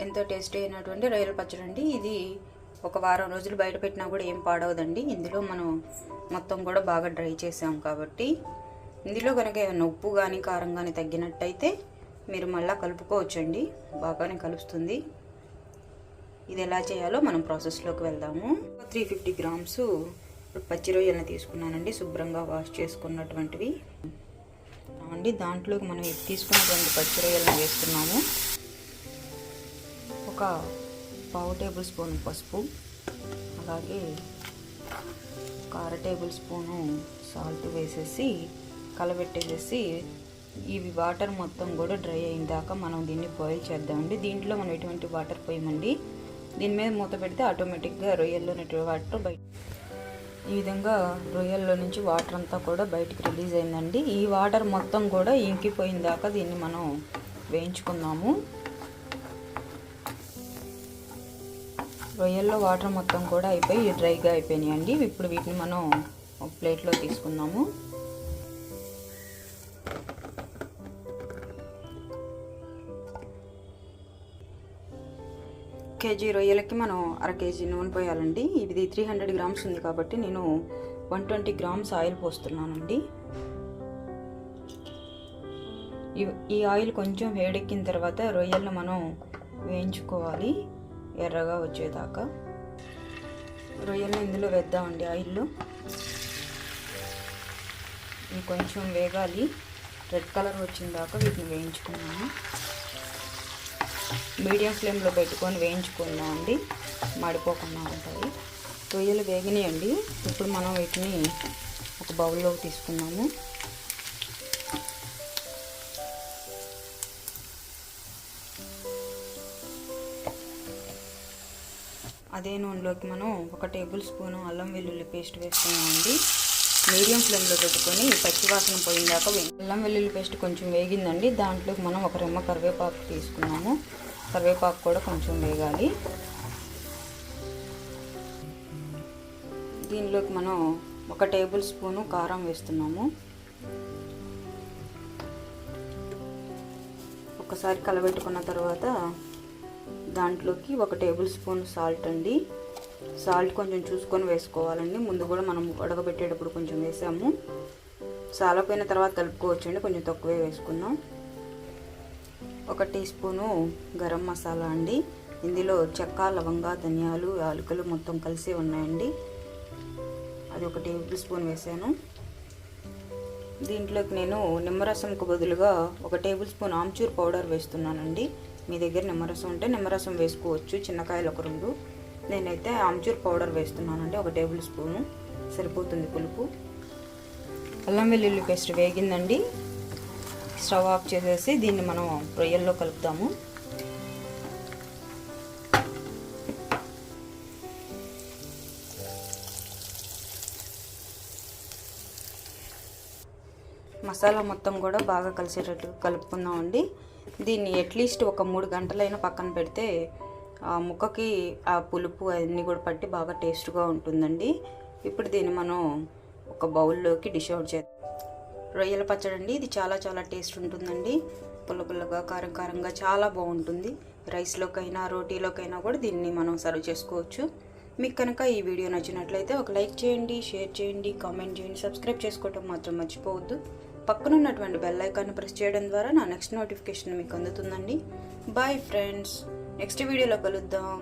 ఎంతో టేస్టీ అయినటువంటి రొయ్యల పచ్చడి అండి. ఇది ఒక వారం రోజులు బయట పెట్టినా కూడా ఏం పాడవదండి. ఇందులో మనం మొత్తం కూడా బాగా డ్రై చేసాం కాబట్టి ఇందులో కనుక ఏమైనా ఉప్పు కానీ కారం కానీ తగ్గినట్టయితే మీరు మళ్ళీ కలుపుకోవచ్చండి. బాగానే కలుస్తుంది. ఇది ఎలా చేయాలో మనం ప్రాసెస్లోకి వెళ్దాము. 350 గ్రామ్స్ పచ్చి రొయ్యలను తీసుకున్నానండి, శుభ్రంగా వాష్ చేసుకున్నటువంటివి అండి. దాంట్లోకి మనం తీసుకున్నటువంటి పచ్చి రొయ్యలను వేస్తున్నాము. ఒక 1/2 టేబుల్ స్పూన్ పసుపు, అలాగే 1/2 టేబుల్ స్పూను సాల్ట్ వేసేసి కలబెట్టేసేసి ఇవి వాటర్ మొత్తం కూడా డ్రై అయిన దాకా మనం దీన్ని బాయిల్ చేద్దామండి. దీంట్లో మనం ఎటువంటి వాటర్ పోయమండి. దీని మీద మూత పెడితే ఆటోమేటిక్గా రొయ్యల్లో వాటర్ బయట ఈ విధంగా రొయ్యల్లో నుంచి వాటర్ అంతా కూడా బయటికి రిలీజ్ అయిందండి. ఈ వాటర్ మొత్తం కూడా ఇంకిపోయిన దాకా దీన్ని మనం వేయించుకుందాము. రొయ్యల్లో వాటర్ మొత్తం కూడా అయిపోయి డ్రైగా అయిపోయినాయి అండి. ఇప్పుడు వీటిని మనం ఒక ప్లేట్లో తీసుకుందాము. కేజీ రొయ్యలకి మనం 1/2 కేజీ నూనె పోయాలండి. ఇది 300 గ్రామ్స్ ఉంది కాబట్టి నేను 120 గ్రామ్స్ ఆయిల్ పోస్తున్నానండి. ఈ ఆయిల్ కొంచెం వేడెక్కిన తర్వాత రొయ్యలను మనం వేయించుకోవాలి ఎర్రగా వచ్చేదాకా. రొయ్యలను ఇందులో వేద్దామండి ఆయిల్లో. ఇవి కొంచెం వేగాలి, రెడ్ కలర్ వచ్చిన దాకా వీటిని వేయించుకున్నాము. మీడియం ఫ్లేమ్లో పెట్టుకొని వేయించుకుందామండి, మాడిపోకుండా ఉంటాయి. రొయ్యలు వేగినాయండి. ఇప్పుడు మనం వీటిని ఒక బౌల్లోకి తీసుకున్నాము. అదే నూనెలోకి మనం 1 టేబుల్ స్పూను అల్లం వెల్లుల్లి పేస్ట్ వేసుకున్నామండి. మీడియం ఫ్లేమ్లో పెట్టుకొని పచ్చివాసన పోయిందాక అల్లం వెల్లుల్లి పేస్ట్ కొంచెం వేగిందండి. దాంట్లోకి మనం 1 రెమ్మ కరివేపాకు తీసుకున్నాము. కరివేపాకు కూడా కొంచెం వేగాలి. దీనిలోకి మనం 1 టేబుల్ స్పూను కారం వేస్తున్నాము. ఒకసారి కలబెట్టుకున్న తర్వాత దాంట్లోకి 1 టేబుల్ స్పూన్ సాల్ట్ అండి. సాల్ట్ కొంచెం చూసుకొని వేసుకోవాలండి. ముందు కూడా మనం ఉడకబెట్టేటప్పుడు కొంచెం వేసాము. సాలపోయిన తర్వాత కలుపుకోవచ్చండి, కొంచెం తక్కువే వేసుకుందాం. 1 టీ స్పూను గరం మసాలా అండి. ఇందులో చెక్క, లవంగ, ధనియాలు, యాలకులు మొత్తం కలిసి ఉన్నాయండి. అది 1 టేబుల్ స్పూన్ వేసాను. దీంట్లోకి నేను నిమ్మరసంకు బదులుగా 1 టేబుల్ స్పూన్ ఆమ్చూర్ పౌడర్ వేస్తున్నానండి. మీ దగ్గర నిమ్మరసం ఉంటే నిమ్మరసం వేసుకోవచ్చు, చిన్నకాయలు 1 2. నేనైతే ఆమ్చూర్ పౌడర్ వేస్తున్నానండి. 1 టేబుల్ స్పూను సరిపోతుంది పులుపు. అల్లం వెల్లుల్లి పేస్ట్ వేగిందండి. స్టవ్ ఆఫ్ చేసేసి దీన్ని మనం రొయ్యల్లో కలుపుతాము. మసాలా మొత్తం కూడా బాగా కలిసేటట్టు కలుపుకుందామండి. దీన్ని అట్లీస్ట్ ఒక 3 గంటలైనా పక్కన పెడితే ఆ ముక్కకి ఆ పులుపు అన్నీ కూడా పట్టి బాగా టేస్ట్గా ఉంటుందండి. ఇప్పుడు దీన్ని మనం ఒక బౌల్లోకి డిష్ అవుట్ చేద్దాం. రొయ్యల పచ్చడి అండి. ఇది చాలా చాలా టేస్ట్ ఉంటుందండి. పుల్ల పుల్లగా, కారం కారంగా చాలా బాగుంటుంది. రైస్లోకైనా రోటీలోకైనా కూడా దీన్ని మనం సర్వ్ చేసుకోవచ్చు. మీకు కనుక ఈ వీడియో నచ్చినట్లయితే ఒక లైక్ చేయండి, షేర్ చేయండి, కామెంట్ చేయండి, సబ్స్క్రైబ్ చేసుకోవటం మాత్రం మర్చిపోవద్దు. పక్కన ఉన్నటువంటి బెల్ ఐకాన్ని ప్రెస్ చేయడం ద్వారా నా నెక్స్ట్ నోటిఫికేషన్ మీకు అందుతుందండి. బాయ్ ఫ్రెండ్స్, నెక్స్ట్ వీడియోలో కలుద్దాం.